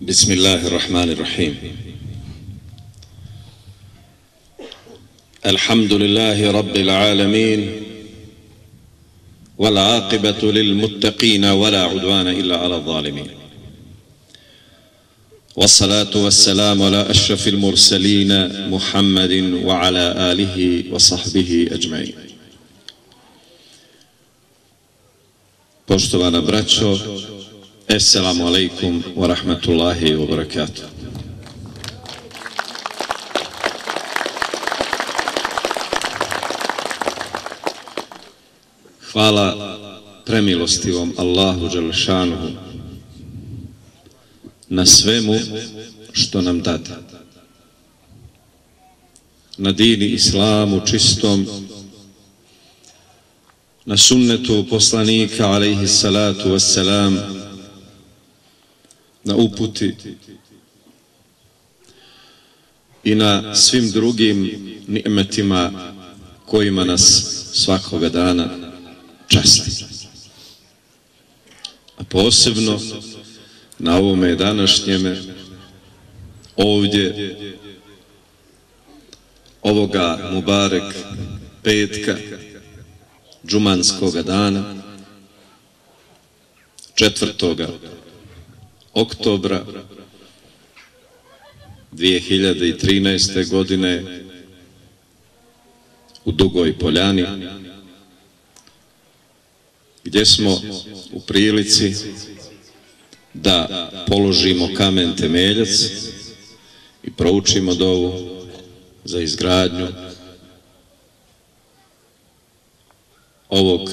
بسم الله الرحمن الرحيم. الحمد لله رب العالمين، والعاقبة للمتقين ولا عدوان إلا على الظالمين، والصلاة والسلام على أشرف المرسلين محمد وعلى آله وصحبه أجمعين. Poštovana braćo, Assalamu alaikum wa rahmatullahi wa barakatuh. Hvala premilostivom Allahu Đelešanuhu na svemu što nam dade, na dini Islamu čistom, na sunnetu poslanika alaihi salatu wassalam, na uputi i na svim drugim ni'metima kojima nas svakoga dana časti. A posebno na ovome današnjeme, ovdje, ovoga Mubarek petka, džumanskoga dana, 4. oktobra 2013. godine u Dugoj Poljani, gdje smo u prilici da položimo kamen temeljac i proučimo dovu za izgradnju ovog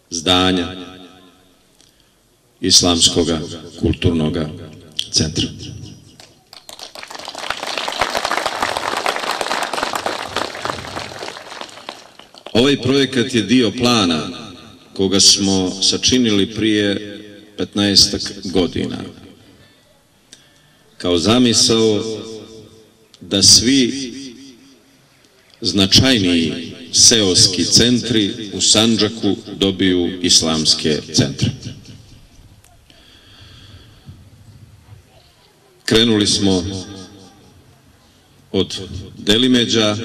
zdanja Islamskog kulturnog centra. Ovaj projekat je dio plana koga smo sačinili prije 15 godina. Kao zamisao da svi značajniji seoski centri u Sandžaku dobiju islamske centre. Krenuli smo od Delimeđa,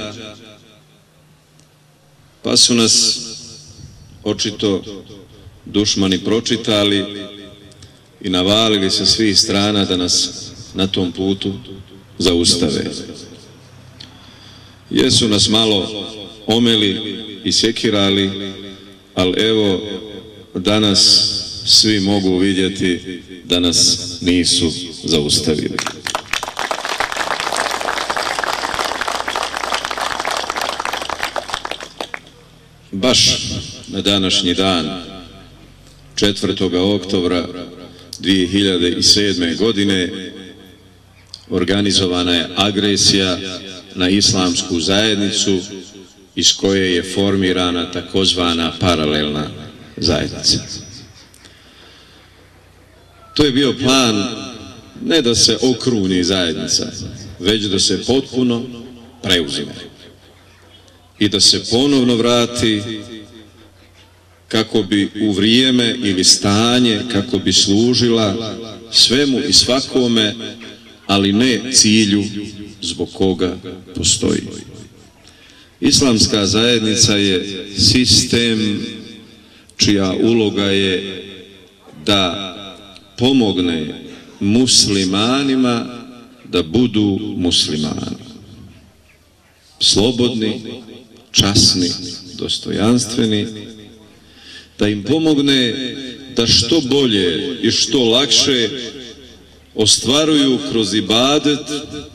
pa su nas očito dušmani pročitali i navalili sa svih strana da nas na tom putu zaustave. Jesu nas malo omeli i sekirali, ali evo danas svi mogu vidjeti da nas nisu zaustavili. Baš na današnji dan, 4. oktobra 2007. godine, organizovana je agresija na islamsku zajednicu iz koje je formirana takozvana paralelna zajednica. To je bio plan ne da se okruni zajednica, već da se potpuno preuzme i da se ponovno vrati kako bi u vrijeme ili stanje kako bi služila svemu i svakome, ali ne cilju zbog koga postoji. Islamska zajednica je sistem čija uloga je da pomogne muslimanima da budu muslimani, slobodni, časni, dostojanstveni, da im pomogne da što bolje i što lakše ostvaruju kroz ibadet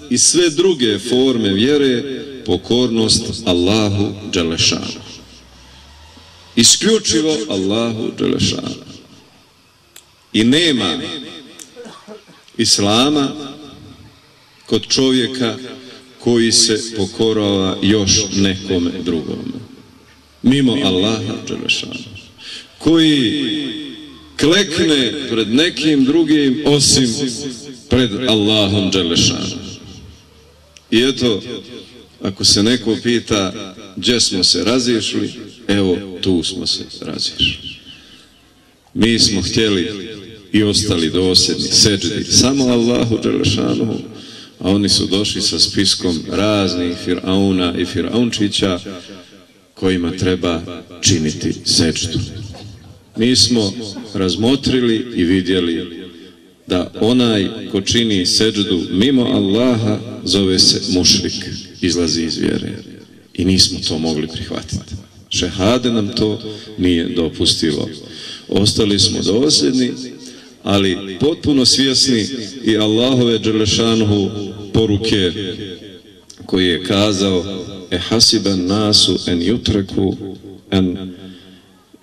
i sve druge forme vjere pokornost Allahu Đelešanu. Isključivo Allahu Đelešanu. I nema islama kod čovjeka koji se pokorava još nekome drugome, mimo Allaha Đelešanu, koji klekne pred nekim drugim osim pred Allahom Đelešanu. I eto, ako se neko pita gdje smo se razišli, evo tu smo se razišli. Mi smo htjeli i ostali dosljedni seđdi samo Allahu dželešanuhu, a oni su došli sa spiskom raznih Firauna i Firaunčića kojima treba činiti seđdu. Mi smo razmotrili i vidjeli da onaj ko čini seđdu mimo Allaha zove se mušrik, izlazi iz vjere. I nismo to mogli prihvatiti. Šehade nam to nije dopustilo. Ostali smo dosljedni, ali potpuno svjesni i Allahove dželešanuhu poruke koji je kazao: hasiban nasu en yutraku en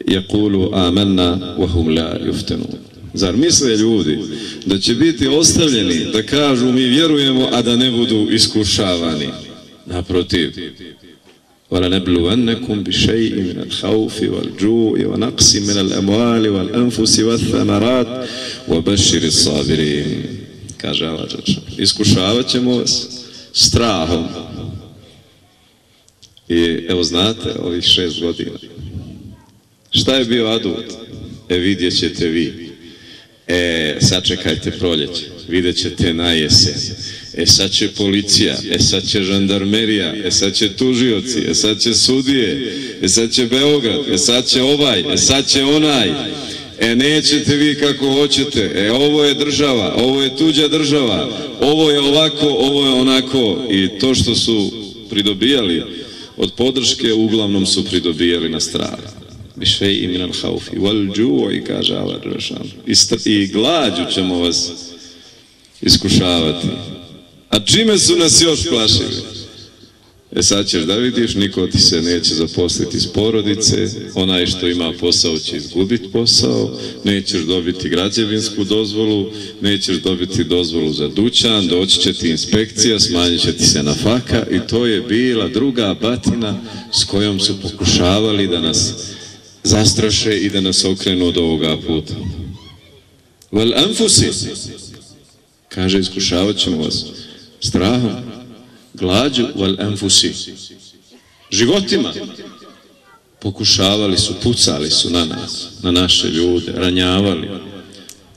yaqulu amanna wa hum la yuftanun. Zar misle ljudi da će biti ostavljeni da kažu mi vjerujemo, a da ne budu iskušavani? Naprotiv. وَلَنَبْلُوَنَّكُمْ بِشَيْءٍ مِنَ الْخَوْفِ وَالْجُوعِ وَنَقْصٍ مِنَ الْأَمْوَالِ وَالْأَنْفُسِ وَالثَّمَرَاتِ وَبَشِّرِ الصَّابِرِينَ. Kaže Allah dželle. Iskušavat ćemo vas strahom. I evo znate, ovih 6 godina. Šta je bio adut? Vidjet ćete vi. Sačekajte proljeće, vidjet ćete na jesen. Sad će policija, sad će žandarmerija, sad će tužioci, sad će sudije, sad će Beograd, sad će ovaj, sad će onaj. Nećete vi kako hoćete, ovo je država, ovo je tuđa država, ovo je ovako, ovo je onako. I to što su pridobijali od podrške, uglavnom su pridobijali na strahu. Bišej minal haufi wal džu'i, kaže Allah dželešanu. I glađu ćemo vas iskušavati. A čime su nas još plašili? Sad ćeš da vidiš, niko ti se neće zaposliti iz porodice, onaj što ima posao će izgubiti posao, nećeš dobiti građevinsku dozvolu, nećeš dobiti dozvolu za dućan, doći će ti inspekcija, smanjit će ti se nafaka. I to je bila druga batina s kojom su pokušavali da nas zastraše i da nas okrenu od ovoga puta. Val anfusi, kaže, iskušavat ćemo vas strahom, glađu, val anfusi, životima. Pokušavali su, pucali su na nas, na naše ljude, ranjavali,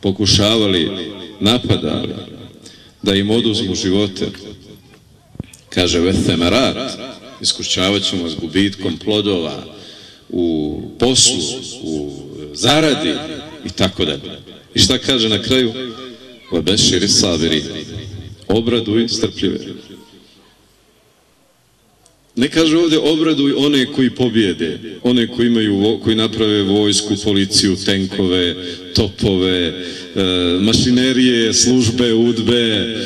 pokušavali, napadali da im oduzmu živote. Kaže, vethemerat, iskušavat ćemo vas gubitkom plodova u poslu, u zaradi i tako dalje. I šta kaže na kraju? Vabeširi sabiri, obraduj strpljive. Ne kaže ovdje obraduj one koji pobjede, one koji naprave vojsku, policiju, tenkove, topove, mašinerije, službe, udbe,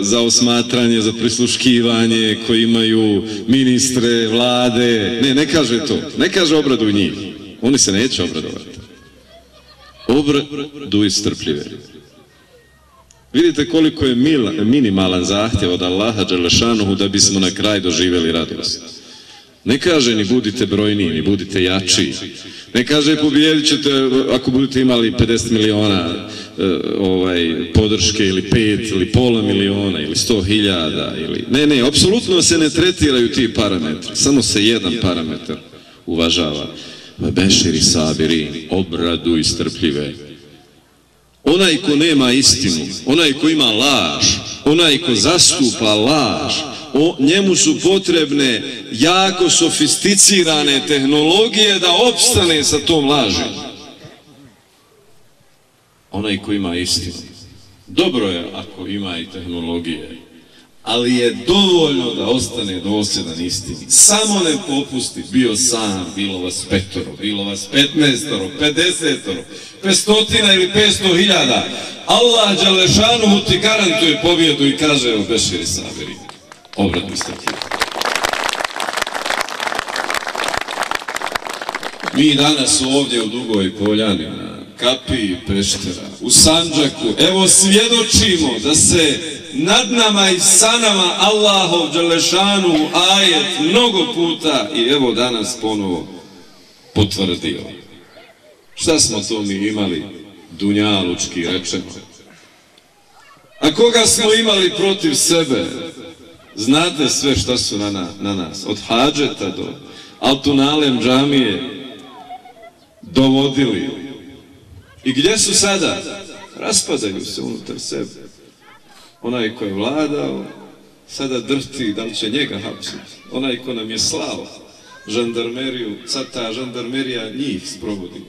za osmatranje, za prisluškivanje, koji imaju ministre, vlade. Ne kaže to. Ne kaže obraduj njih. Oni se neće obradovati. Obraduj strpljive. Vidite koliko je minimalan zahtjev od Allaha dželešanuhu da bismo na kraj doživjeli radost. Ne kaže ni budite brojniji, ni budite jači. Ne kaže pobijedit ćete ako budete imali 50 miliona podrške ili 5 ili pola miliona ili 100.000 ili... Ne, apsolutno se ne tretiraju ti parametri. Samo se jedan parametar uvažava. Beširi sabiri, obraduj strpljive. Onaj ko nema istinu, onaj ko ima laž, onaj ko zastupa laž, njemu su potrebne jako sofisticirane tehnologije da opstane sa tom laži. Onaj ko ima istinu. Dobro je ako ima i tehnologije, ali je dovoljno da ostane dosljedan istini. Samo ne popusti, bio sam, bilo vas 5, bilo vas 15, 50, 500 ili 500.000. Allah dželešanuhu ti garantuje pobjedu i kaže evo beširi sabiri, obraduj strpljive. Mi danas ovdje u Dugoj Poljani, na Kapiji Peštera, u Sandžaku, evo svjedočimo da se nad nama i sa nama Allahov dželešanu ajet mnogo puta i evo danas ponovo potvrdio. Šta smo to mi imali dunjalučki rečeno? A koga smo imali protiv sebe? Znate sve šta su na nas, od hadžeta do Altunalem džamije dovodili. I gdje su sada? Raspadaju se unutar sebe. Onaj ko je vladao, sada drhti da li će njega hapsiti. Onaj ko nam je slao žandarmeriju, sad ta žandarmerija njih sprovodi.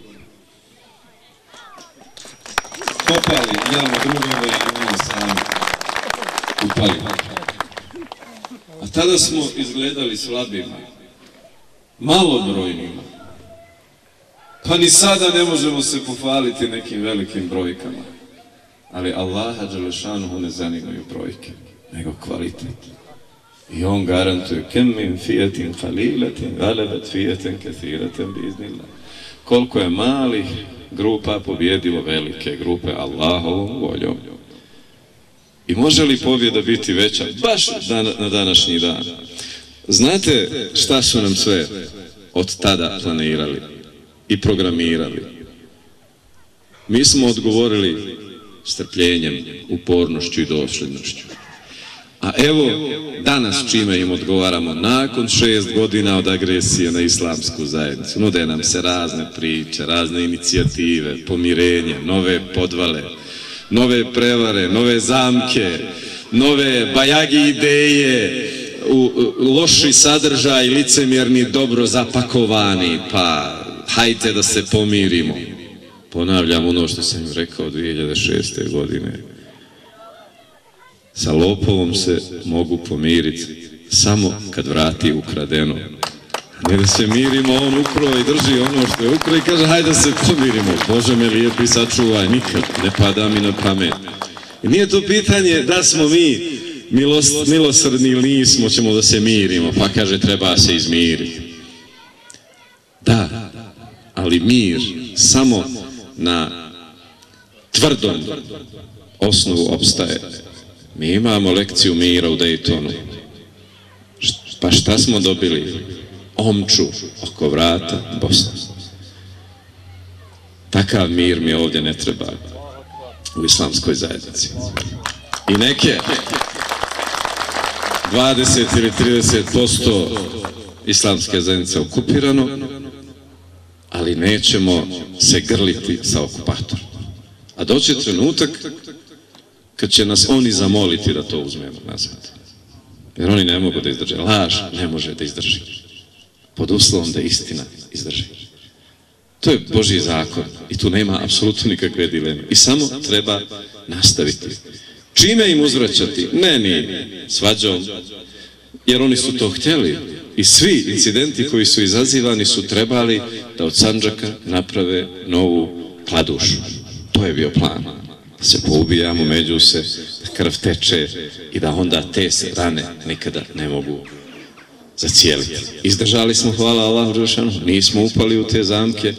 Kopali jamu drugove i mi sami upali. A tada smo izgledali slabima, malobrojnima. Pa ni sada ne možemo se pohvaliti nekim velikim brojkama. Ali Allaha dželešanuhu ne zanimaju brojke, nego kvalitet. I on garantuje kem min fijetin haliletin galevet fijetin kathiraten biiznillah. Koliko je malih grupa pobjedilo velike grupe Allahovom voljom. I može li pobjeda biti veća baš na današnji dan? Znate šta su nam sve od tada planirali i programirali? Mi smo odgovorili strpljenjem, upornošću i dosljednošću. A evo danas čime im odgovaramo nakon 6 godina od agresije na islamsku zajednicu. Nude nam se razne priče, razne inicijative, pomirenja, nove podvale, nove prevare, nove zamke, nove bajagi ideje, loši sadržaj, licemjerni, dobro zapakovani, pa hajte da se pomirimo. Ponavljam ono što sam im rekao 2006. godine. Sa lopovom se mogu pomiriti samo kad vrati ukradeno. Ne da se mirimo, on ukrao i drži ono što je ukrao i kaže hajde da se pomirimo. Bože me lijepi, sačuvaj, nikad ne pada mi na pamet. I nije to pitanje da smo mi milosrdni ili nismo, ćemo da se mirimo, pa kaže treba se izmiriti. Da, ali mir samo na tvrdom osnovu opstaje. Mi imamo lekciju mira u Daytonu. Pa šta smo dobili? Omču oko vrata Bosne. Takav mir mi ovdje ne treba u islamskoj zajednici. I neke 20 ili 30% islamske zajednice okupirano, ali nećemo se grliti sa okupatorom. A doći je trenutak kad će nas oni zamoliti da to uzmemo nazad. Jer oni ne mogu da izdrže. Laž ne može da izdrži. Pod uslovom da istina izdrži. To je Božji zakon i tu nema apsolutno nikakve dileme. I samo treba nastaviti. Čime im uzvraćati? Ne ni svađom, jer oni su to htjeli. I svi incidenti koji su izazivani su trebali da od Sandžaka naprave novu kladušu. To je bio plan. Da se poubijamo među se, da krv teče i da onda te se rane nikada ne mogu zacijeliti. Izdržali smo, hvala Allahu dželešanuhu, nismo upali u te zamke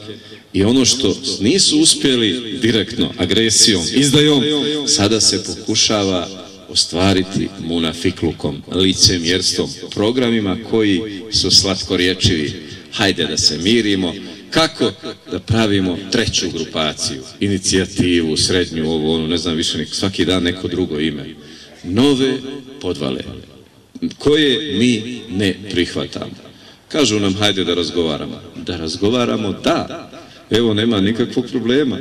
i ono što nisu uspjeli direktno, agresijom, izdajom, sada se pokušava ostvariti munafiklukom, licemjerstvom, programima koji su slatkorječivi. Hajde da se mirimo. Kako da pravimo treću grupaciju, inicijativu, srednju, ovo, ono, ne znam više, svaki dan neko drugo ime. Nove podvale, koje mi ne prihvatamo. Kažu nam, hajde da razgovaramo. Da razgovaramo, da. Evo, nema nikakvog problema.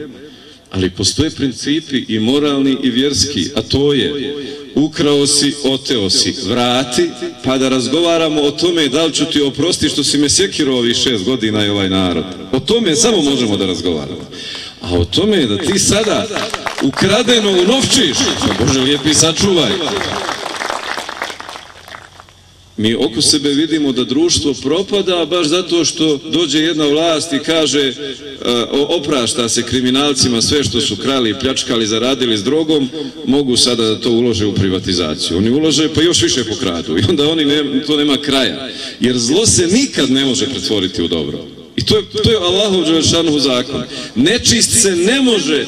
Ali postoje principi i moralni i vjerski, a to je ukrao si, oteo si, vrati, pa da razgovaramo o tome da li ću ti oprostiti što si me sjekirao ovih 6 godina i ovaj narod. O tome samo možemo da razgovaramo. A o tome da ti sada ukradeno unovčiš, pa Bože lijepi sačuvaj. Mi oko sebe vidimo da društvo propada baš zato što dođe jedna vlast i kaže oprašta se kriminalcima sve što su krali, pljačkali, zaradili s drogom, mogu sada da to ulože u privatizaciju. Oni ulože pa još više pokradu i onda to nema kraja. Jer zlo se nikad ne može pretvoriti u dobro. I to je Allahov dželešanuhu zakon. Nečist se ne može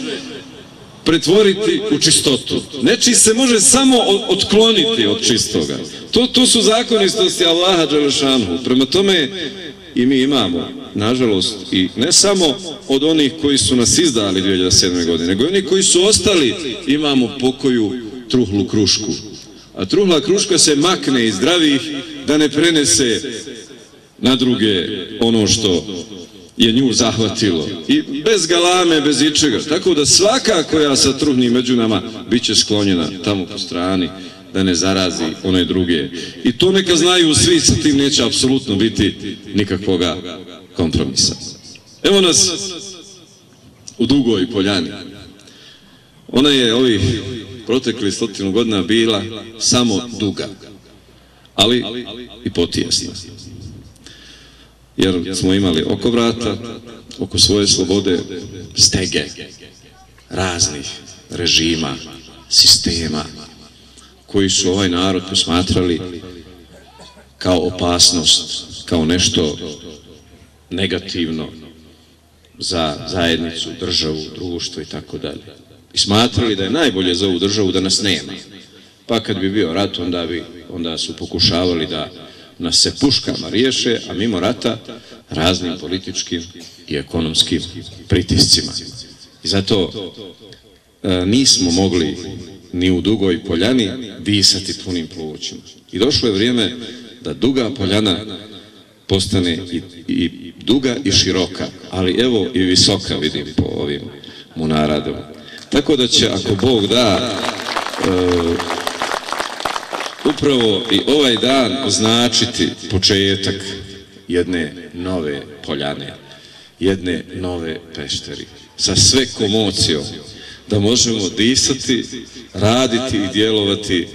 pretvoriti u čistotu. Nečist se može samo otkloniti od čistoga. To su zakonistosti Allaha dželešanuhu. Prema tome i mi imamo, nažalost, i ne samo od onih koji su nas izdali 2007. godine, nego i oni koji su ostali, imamo pokoju truhlu krušku. A truhla kruška se makne iz zdravih da ne prenese na druge ono što je nju zahvatilo. I bez galame, bez ičega. Tako da svaka koja sa trudni među nama bit će sklonjena tamo po strani da ne zarazi one druge. I to neka znaju svi, sa tim neće apsolutno biti nikakvoga kompromisa. Evo nas u Dugoj Poljani. Ona je ovih proteklih 100 godina bila samo duga, ali i potijesna. Jer smo imali oko vrata, oko svoje slobode, stege raznih režima, sistema, koji su ovaj narod posmatrali kao opasnost, kao nešto negativno za zajednicu, državu, društvo i tako dalje. I smatrali da je najbolje za ovu državu da nas nema. Pa kad bi bio rat, onda su pokušavali da nas se puškama riješe, a mimo rata raznim političkim i ekonomskim pritiscima. I zato nismo mogli ni u Dugoj Poljani disati punim plućima. I došlo je vrijeme da Duga Poljana postane i duga i široka, ali evo i visoka, vidim po ovim munaradama. Tako da će, ako Bog da, upravo i ovaj dan označiti početak jedne nove Poljane, jedne nove Pešteri, sa sve komocijom, da možemo disati, raditi i djelovati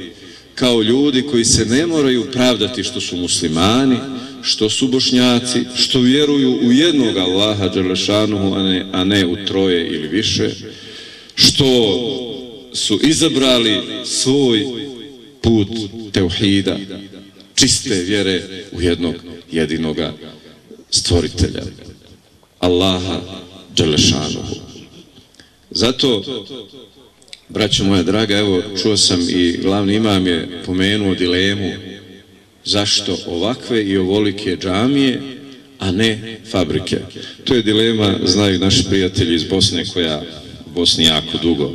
kao ljudi koji se ne moraju pravdati što su muslimani, što su Bošnjaci, što vjeruju u jednog Allaha Đelešanuhu, a ne u troje ili više, što su izabrali svoj put teuhida, čiste vjere u jednog jedinoga stvoritelja, Allaha Đelešanuhu. Zato, braćo moja draga, evo čuo sam i glavni imam je pomenuo dilemu zašto ovakve i ovolike džamije, a ne fabrike. To je dilema, znaju naši prijatelji iz Bosne, koja u Bosni jako dugo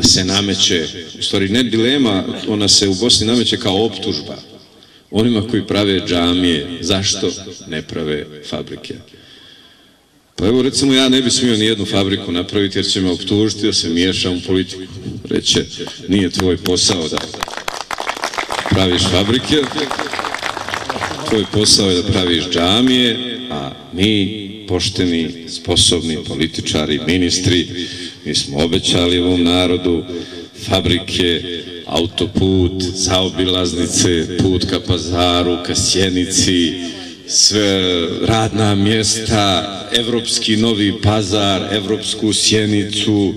se nameće, u stvari ne dilema, ona se u Bosni nameće kao optužba onima koji prave džamije, zašto ne prave fabrike. Pa evo recimo ja ne bi smio ni jednu fabriku napraviti jer će me optužiti da se miješam u politiku. Reće, nije tvoj posao da praviš fabrike, tvoj posao je da praviš džamije, a mi, pošteni, sposobni političari, ministri, mi smo obećali ovom narodu fabrike, autoput, zaobilaznice, put ka Pazaru, ka Sjenici, sve radna mjesta, evropski Novi Pazar, evropsku Sjenicu,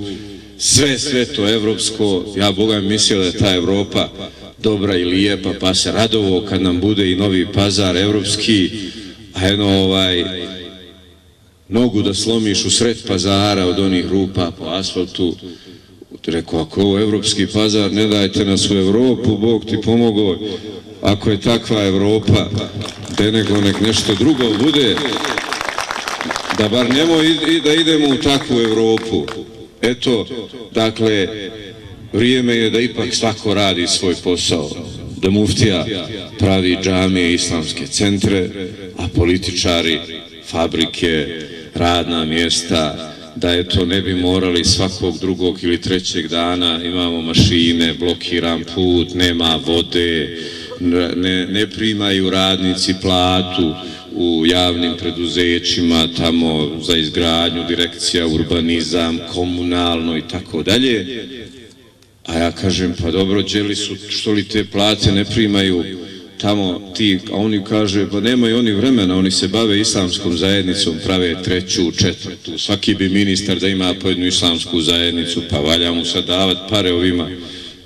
sve to evropsko. Ja Boga mi mislio da je ta Evropa dobra i lijepa, pa se radovo kad nam bude i Novi Pazar evropski, a nogu da slomiš u sred Pazara od onih rupa po asfaltu. Rekao, ako je ovo evropski Pazar, ne dajte nas u Evropu, Bog ti pomogao. Ako je takva Evropa, nego nek nešto drugo bude, da bar nemoj da idemo u takvu Evropu. Eto, dakle, vrijeme je da ipak svako radi svoj posao, da muftija pravi džamije, islamske centre, a političari fabrike, radna mjesta, da eto ne bi morali svakog drugog ili trećeg dana, imamo mašine, blokiran put, nema vode, ne primaju radnici platu u javnim preduzećima, tamo za izgradnju, direkcija, urbanizam, komunalno i tako dalje. A ja kažem, pa dobro, đeli su, što li te plate ne primaju tamo ti, a oni kaže, pa nemaju oni vremena, oni se bave islamskom zajednicom, prave treću, četvrtu, svaki bi ministar da ima po jednu islamsku zajednicu, pa valja mu sad davati pare ovima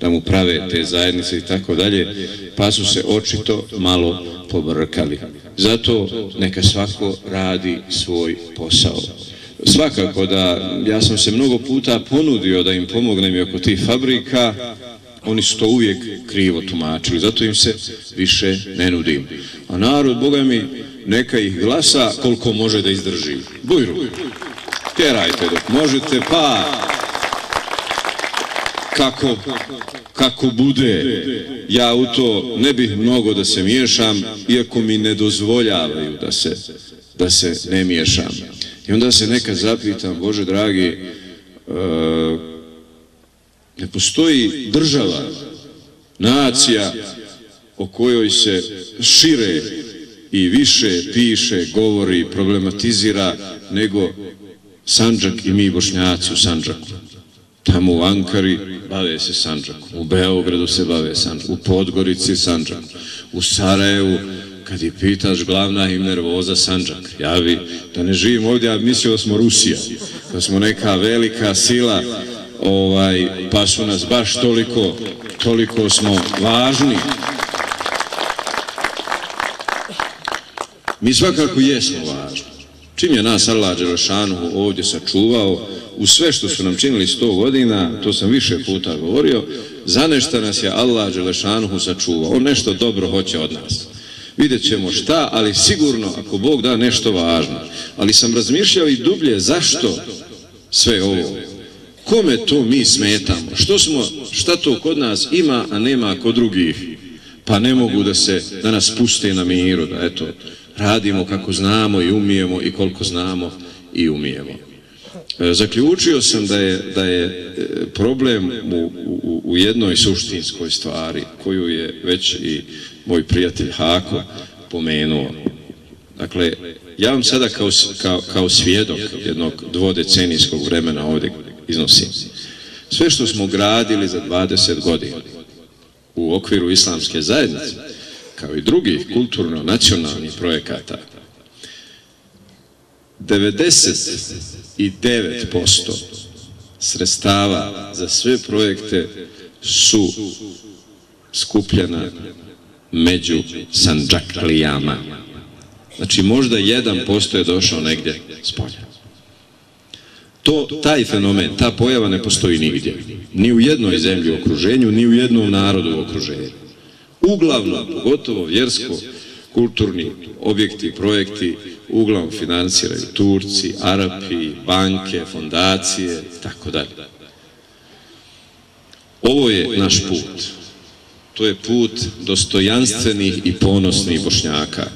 da mu prave te zajednice i tako dalje, pa su se očito malo pobrkali. Zato neka svako radi svoj posao. Svakako da ja sam se mnogo puta ponudio da im pomognem i oko tih fabrika, oni su to uvijek krivo tumačili, zato im se više ne nudim. A narod, Boga mi, neka ih glasa koliko može da izdrži. Bujru, tjerajte dok možete, pa kako bude. Ja u to ne bih mnogo da se miješam, iako mi ne dozvoljavaju da se ne miješam. I onda se nekad zapitam, Bože dragi, ne postoji država, nacija o kojoj se šire i više piše, govori, problematizira nego Sandžak i mi Bošnjaci u Sandžaku. Tamo u Ankari bave se Sandžakom, u Beogradu se bave Sandžakom, u Podgorici Sandžakom, u Sarajevu, kad ih pitaš glavna im nervoza Sandžak. Ja da ne živim ovdje, ja mislio da smo Rusija, da smo neka velika sila, pa su nas baš toliko smo važni. Mi svakako jesmo važni. Čim je nas Allah Đelešanuhu ovdje sačuvao, u sve što su nam činili 100 godina, to sam više puta govorio, za nešto nas je Allah Đelešanuhu sačuvao. On nešto dobro hoće od nas. Vidjet ćemo šta, ali sigurno, ako Bog da, nešto važno. Ali sam razmišljao i dublje, zašto sve ovo? Kome to mi smetamo? Šta to kod nas ima, a nema kod drugih? Pa ne mogu da nas puste na miru, da eto, radimo kako znamo i umijemo i koliko znamo i umijemo. Zaključio sam da je problem u jednoj suštinskoj stvari, koju je već i moj prijatelj Hako pomenuo. Dakle, ja vam sada kao svjedok jednog dvodecenijskog vremena ovdje iznosim. Sve što smo gradili za 20 godina u okviru islamske zajednice, kao i drugih kulturno-nacionalnih projekata, 99% sredstava za sve projekte su skupljena među Sandžaklijama. Znači možda 1% je došao negdje s polja. Taj fenomen, ta pojava ne postoji nigdje. Ni u jednoj zemlji u okruženju, ni u jednom narodu u okruženju. Uglavnom, pogotovo vjersko-kulturni objekti, projekti, uglavnom financiraju Turci, Arapi, banke, fondacije, tako dalje. Ovo je naš put. To je put dostojanstvenih i ponosnih Bošnjaka,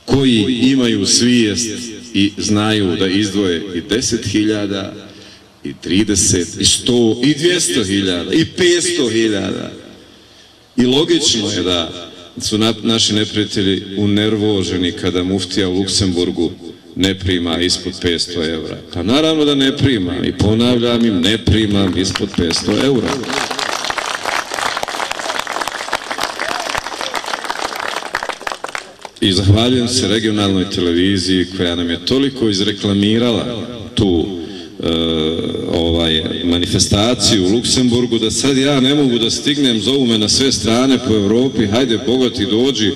koji imaju svijest i znaju da izdvoje i 10.000, i 30, i 100, i 200.000, i 500.000. I logično je da su naši neprijatelji unervoženi kada muftija u Luksemburgu ne prima ispod 500 evra. Pa naravno da ne primam i ponavljam im, ne primam ispod 500 evra. I zahvaljujem se regionalnoj televiziji koja nam je toliko izreklamirala tu manifestaciju u Luksemburgu, da sad ja ne mogu da stignem, zovu me na sve strane po Evropi, hajde bogati dođi,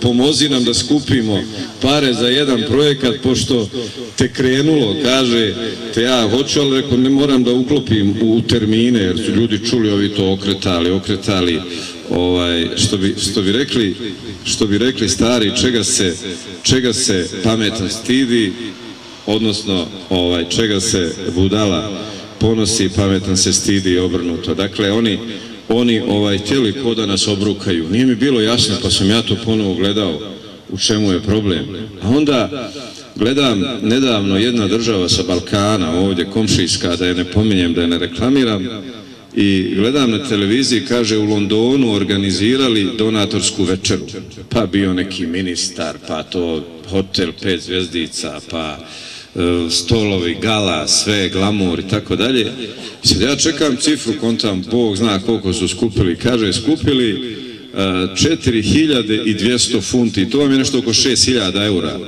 pomozi nam da skupimo pare za jedan projekat, pošto te krenulo, kaže, te ja hoću, ali reko ne moram da uklopim u termine, jer su ljudi čuli, ovi to okretali, što bi rekli stari, čega se pametan stidi, odnosno čega se budala ponosi, pametan se stidi i obrnuto. Dakle, oni htjeli ko da nas obrukaju. Nije mi bilo jasno, pa sam ja to ponovo gledao u čemu je problem. A onda gledam nedavno jedna država sa Balkana, ovdje komšijska, da je ne pominjem, da je ne reklamiram, i gledam na televiziji, kaže, u Londonu organizirali donatorsku večeru. Pa bio neki ministar, pa to hotel 5 zvjezdica, pa stolovi, gala, sve, glamur i tako dalje. Sad ja čekam cifru, kontam, Bog zna koliko su skupili. Kaže, skupili 4.200 funti, to vam je nešto oko 6.000 eura.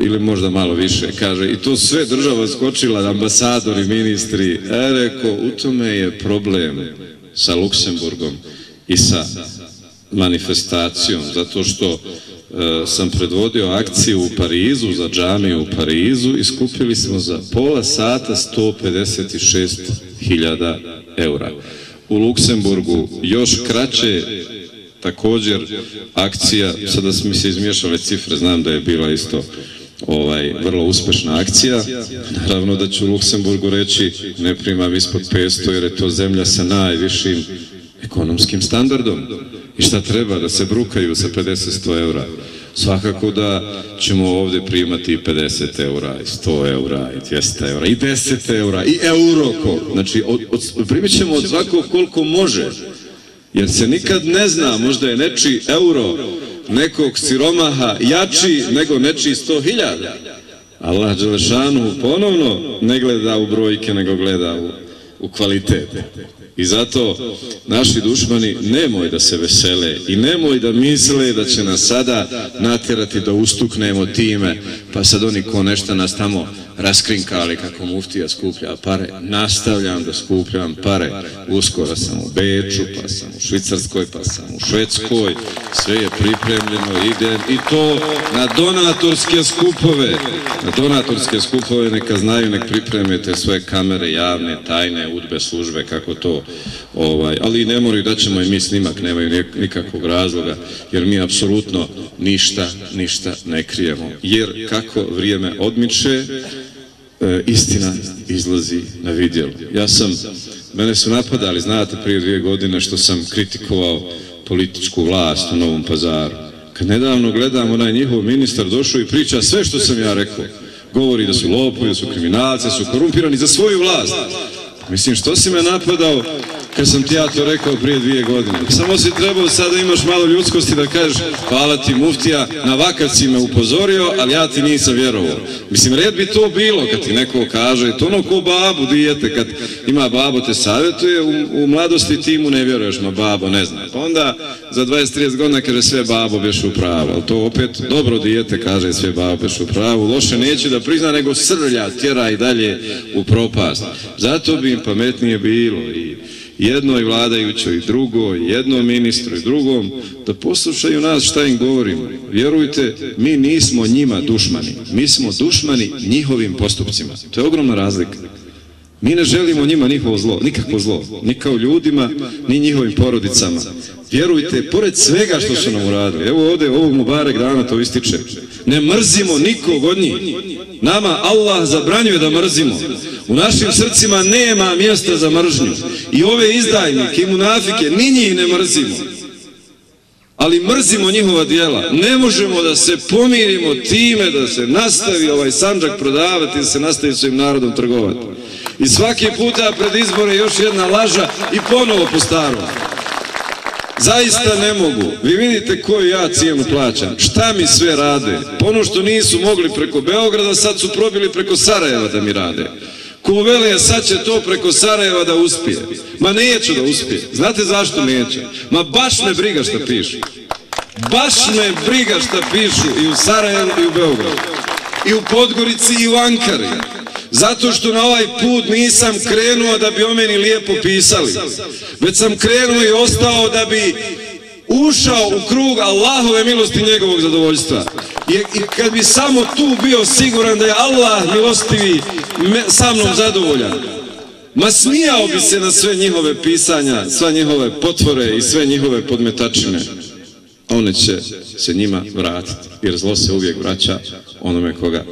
Ili možda malo više, kaže, i to sve država skočila, ambasadori, ministri. Reko, u tome je problem sa Luksemburgom i sa manifestacijom, zato što sam predvodio akciju u Parizu, za džamiju u Parizu, i skupili smo za pola sata 156.000 eura. U Luksemburgu još kraće, također akcija, sada mi se izmiješale cifre, znam da je bila isto vrlo uspešna akcija. Naravno da ću u Luksemburgu reći ne primam ispod 500 jer je to zemlja sa najvišim ekonomskim standardom. I šta treba da se brukaju sa 50-100 eura? svakako da ćemo ovdje primati i 50 eura, i 100 eura, i 200 eura, i 10 eura, i euro. Znači, primit ćemo od svakog koliko može, jer se nikad ne zna, možda je nečiji euro nekog siromaha jači nego nečiji 100.000. Allah dželešanu ponovno ne gleda u brojke, nego gleda u kvalitet. I zato naši dušmani nemoj da se vesele i nemoj da misle da će nas sada natjerati da ustuknemo time, pa sad oni ko nešto nas tamo raskrinkali kako muftija skuplja pare. Nastavljam da skupljam pare. Uskoro sam u Beču, pa sam u Švicarskoj, pa sam u Švedskoj. Sve je pripremljeno, idem i to na donatorske skupove. Na donatorske skupove neka znaju, nek pripremite svoje kamere, javne, tajne, udbe, službe, kako to. Ali ne moraju, da ćemo i mi snimak, nemaju nikakvog razloga, jer mi apsolutno ništa ne krijemo. Jer kako vrijeme odmiče, istina izlazi na vidjelo. Mene su napadali, znate, prije 2 godine što sam kritikovao političku vlast u Novom Pazaru. Kad nedavno gledam, onaj njihov ministar došao i priča sve što sam ja rekao. Govori da su lopovi, da su kriminalci, da su korumpirani za svoju vlast. Mislim, što si me napadao kad sam ti ja to rekao prije 2 godine? Samo si trebao sada imaš malo ljudskosti da kažeš hvala ti muftija, na vakav si me upozorio, ali ja ti nisam vjerovao. Mislim, red bi to bilo kad ti neko kaže, to ono ko babu dijete, kad ima babo te savjetuje, u mladosti ti mu ne vjeruješ, ma babo ne zna. Pa onda za 20-30 godina kaže sve babo beš u pravu, ali to opet dobro dijete kaže sve babo beš u pravu, loše neće da prizna, nego srlja, tjera i dalje u propast. Zato bi im pametnije bilo i jednoj vladajućoj, i drugoj, jednom ministru i drugom, da poslušaju nas šta im govorimo. Vjerujte, mi nismo njima dušmani. Mi smo dušmani njihovim postupcima. To je ogromna razlika. Mi ne želimo njima njihovo zlo, nikakvo zlo. Ni kao ljudima, ni njihovim porodicama. Vjerujte, pored svega što su nam uradili, evo ovdje ovog Mubarek dana to ističe, ne mrzimo nikog od njih. Nama Allah zabranjuje da mrzimo. U našim srcima nema mjesta za mržnju. I ove izdajnike i munafike, ni njih ne mrzimo. Ali mrzimo njihova djela. Ne možemo da se pomirimo time da se nastavi ovaj Sandžak prodavati, da se nastavi svojim narodom trgovati. I svaki puta pred izbore još jedna laža i ponovo po starom. Zaista ne mogu. Vi vidite koju ja cijenu plaćam. Šta mi sve rade? Ono što nisu mogli preko Beograda, sad su probili preko Sarajeva da mi rade. Ko vele, sad će to preko Sarajeva da uspije. Ma neću da uspije. Znate zašto neće? Ma baš me briga šta pišu. Baš me briga šta pišu i u Sarajevu i u Beogradu. I u Podgorici i u Ankari. Zato što na ovaj put nisam krenuo da bi o meni lijepo pisali. Već sam krenuo i ostao da bi ušao u krug Allahove milosti i njegovog zadovoljstva. I kad bi samo tu bio siguran da je Allah milostivi sa mnom zadovoljan, ma smijao bi se na sve njihove pisanja, sve njihove potvore i sve njihove podmetačine. One će se njima vratiti, jer zlo se uvijek vraća onome koga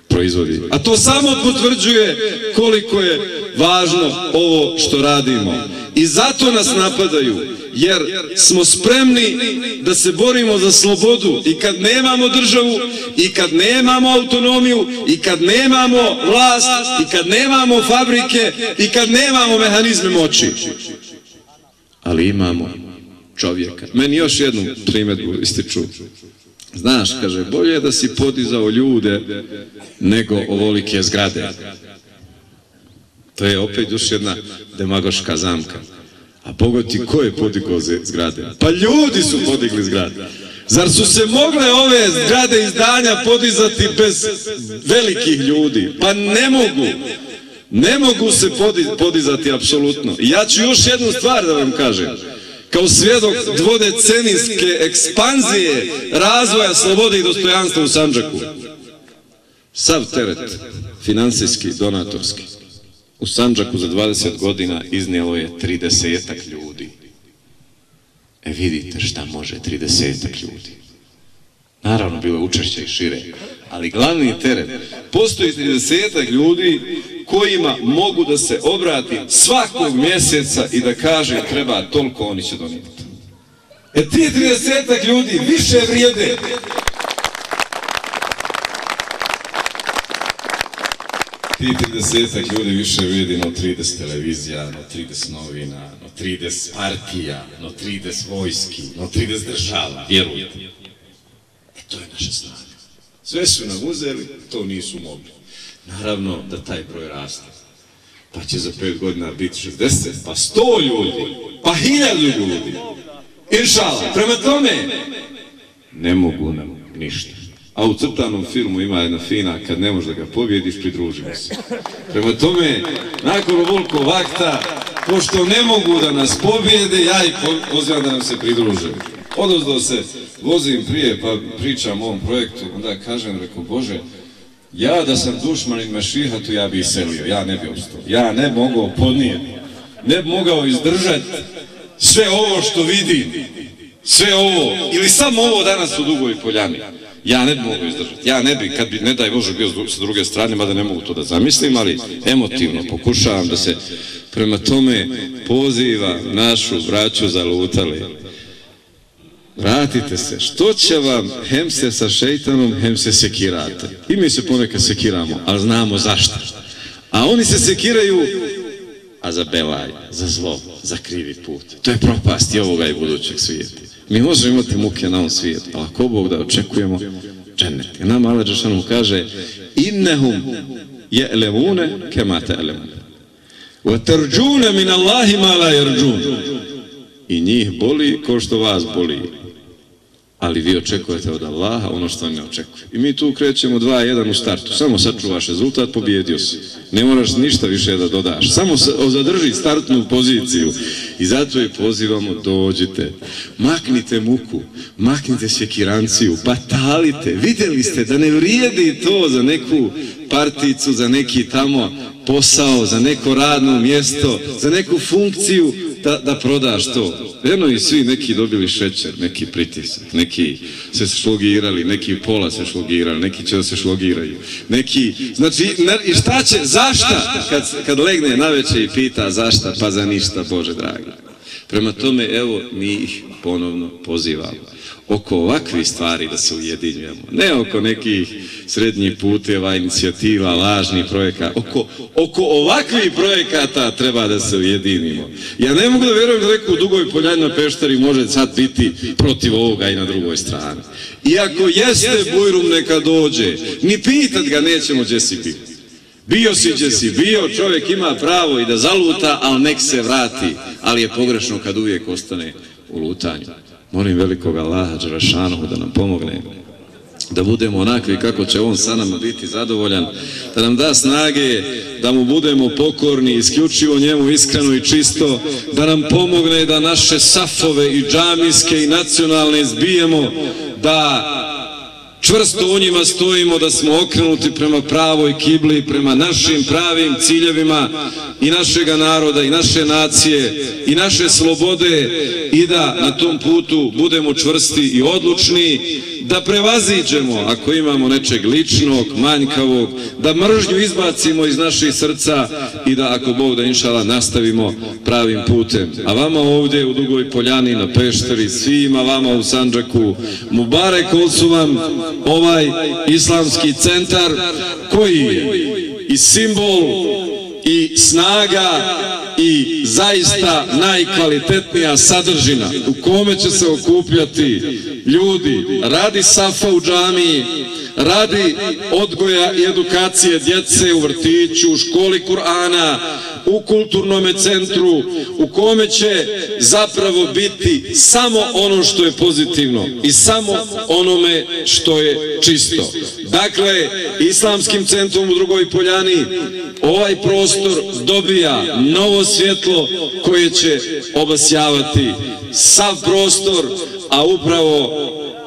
proizvodi. A to samo potvrđuje koliko je važno ovo što radimo. I zato nas napadaju, jer smo spremni da se borimo za slobodu i kad nemamo državu, i kad nemamo autonomiju, i kad nemamo vlast, i kad nemamo fabrike, i kad nemamo mehanizme moći. Ali imamo čovjeka. Meni još jednu primjedbu ističu. Znaš, kaže, bolje je da si podizao ljude nego ovolike zgrade. To je opet još jedna demagoška zamka. A pogodi ko je podigao zgrade? Pa ljudi su podigli zgrade. Zar su se mogle ove zgrade izdanja podizati bez velikih ljudi? Pa ne mogu. Ne mogu se podizati apsolutno. I ja ću još jednu stvar da vam kažem. Kao svjedok dvodecenijske ekspanzije razvoja slobode i dostojanstva u Sandžaku. Sav teret, financijski, donatorski, u Sandžaku za 20 godina iznijelo je 30-ak ljudi. Vidite šta može 30-ak ljudi. Naravno, bilo je učešće i šire, ali glavni teret, postoji 30-ak ljudi kojima mogu da se obrati svakog mjeseca i da kaže treba toliko, oni će donijeti. Ti 30-ak ljudi više vrijede ti 30 ljudi više vidi no 30 televizija, no 30 novina, no 30 partija, no 30 vojski, no 30 država, vjerujte. To je naša snaga. Sve su nam uzeli, to nisu mogli. Naravno da taj broj raste. Pa će za 5 godina biti 60, pa 100 ljudi, pa 1000 ljudi. Inšala, prema tome, ne mogu nam ništa. A u crtanom filmu ima jedna fina, kad ne možeš da ga pobjediš, pridružimo se. Prema tome, nakon ovoliko vakta, pošto ne mogu da nas pobjede, ja ih pozivam da nam se pridruže. Odozdo se vozim prije, pa pričam o ovom projektu, onda kažem, rekao, Bože, ja da sam dušmanin Mešihatu, ja bi iselio, ja ne bi ostao. Ja ne mogao podnijeti, ne bi mogao izdržati sve ovo što vidim, sve ovo, ili samo ovo danas u Dugoj Poljani. Ja ne bi mogao izdržati, ja ne bi, kad bi, ne daj Bože, bio sa druge strane, mada ne mogu to da zamislim, ali emotivno pokušavam da se prema tome poziva našu braću zalutali. Vratite se, što će vam, hem se sa šejtanom, hem se sekirate. I mi se ponekad sekiramo, ali znamo zašto. A oni se sekiraju, a za belaj, za zlo, za krivi put. To je propast i ovoga i budućeg svijeta. Mi možemo imati muke na ovom svijetu, ali ako Bog da očekujemo džennet. I nama Allah dželešanu kaže innehum je'lemune kema te'lemune. Wa tarđune min Allahi ma la jerđun. I njih boli ko što vas boli. Ali vi očekujete od Allaha ono što ne očekuje. I mi tu krećemo 2-1 u startu. Samo sačuvaš rezultat, pobjedio si. Ne moraš ništa više da dodaš. Samo zadrži startnu poziciju. I zato je pozivamo, dođite. Maknite muku, maknite sjekiranciju, batalite. Vidjeli ste da ne vrijedi to za neku particu, za neki tamo posao, za neko radno mjesto, za neku funkciju, da prodaš to. Jedno i svi neki dobili šećer, neki pritisak, neki se šlogirali, neki pola se šlogirali, neki će da se šlogiraju, neki, znači, i šta će, zašta? Kad legne naveče i pita zašta, pa za ništa, Bože dragi. Prema tome, evo, mi ih ponovno pozivamo. Oko ovakvih stvari da se ujedinjujemo, ne oko nekih srednjih puteva, inicijativa, lažnih projekata, oko ovakvih projekata treba da se ujedinimo. Ja ne mogu da vjerujem da neko u Dugoj Poljani na Pešteri može sad biti protiv ovoga i na drugoj strani. Iako jeste Bujrum neka dođe, ni pitat ga nećemo gdje si bio. Bio si gdje si bio, čovjek ima pravo i da zaluta, ali nek se vrati, ali je pogrešno kad uvijek ostane u lutanju. Molim velikog Allaha dželešanohu da nam pomogne, da budemo onakvi kako će on sa nama biti zadovoljan, da nam da snage, da mu budemo pokorni, isključivo njemu iskreno i čisto, da nam pomogne da naše safove i džamijske i nacionalne zbijemo, da čvrsto u njima stojimo, da smo okrenuti prema pravoj kibli, prema našim pravim ciljevima i našega naroda i naše nacije i naše slobode i da na tom putu budemo čvrsti i odlučni, da prevaziđemo ako imamo nečeg ličnog, manjkavog, da mržnju izbacimo iz naših srca i da ako Bog da inšala nastavimo pravim putem. A vama ovdje u Dugoj Poljani, na Pešteri, svima vama u Sandžaku, mubarek olsu vam ovaj islamski centar koji je i simbol i snaga i zaista najkvalitetnija sadržina u kome će se okupljati ljudi radi safa u džamiji, radi odgoja i edukacije djece u vrtiću, u školi Kur'ana, u kulturnom centru, u kome će zapravo biti samo ono što je pozitivno i samo onome što je čisto. Dakle, Islamskim centrom u Drugoj Poljani ovaj prostor dobija novo svjetlo koje će obasjavati sav prostor, a upravo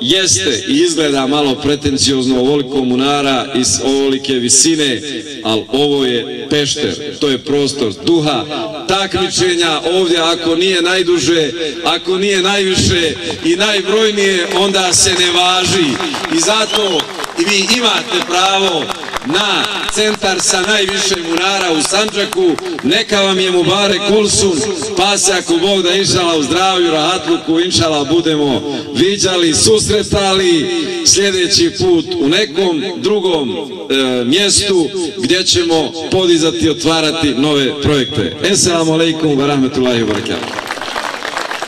jeste i izgleda malo pretenciozno ovoliko munara iz ovolike visine, ali ovo je Pešter, to je prostor duha, takmičenja ovdje, ako nije najduže, ako nije najviše i najbrojnije, onda se ne važi. I zato vi imate pravo na centar sa najviše munara u Sandžaku. Neka vam je Mubarek Ulsun, pa se ako Bog da inšala u zdravlju, rahatluku, inšala budemo viđali, susretali sljedeći put u nekom drugom mjestu gdje ćemo podizati i otvarati nove projekte. Esselamu alaikum wa rahmetullahi wa barakatuh.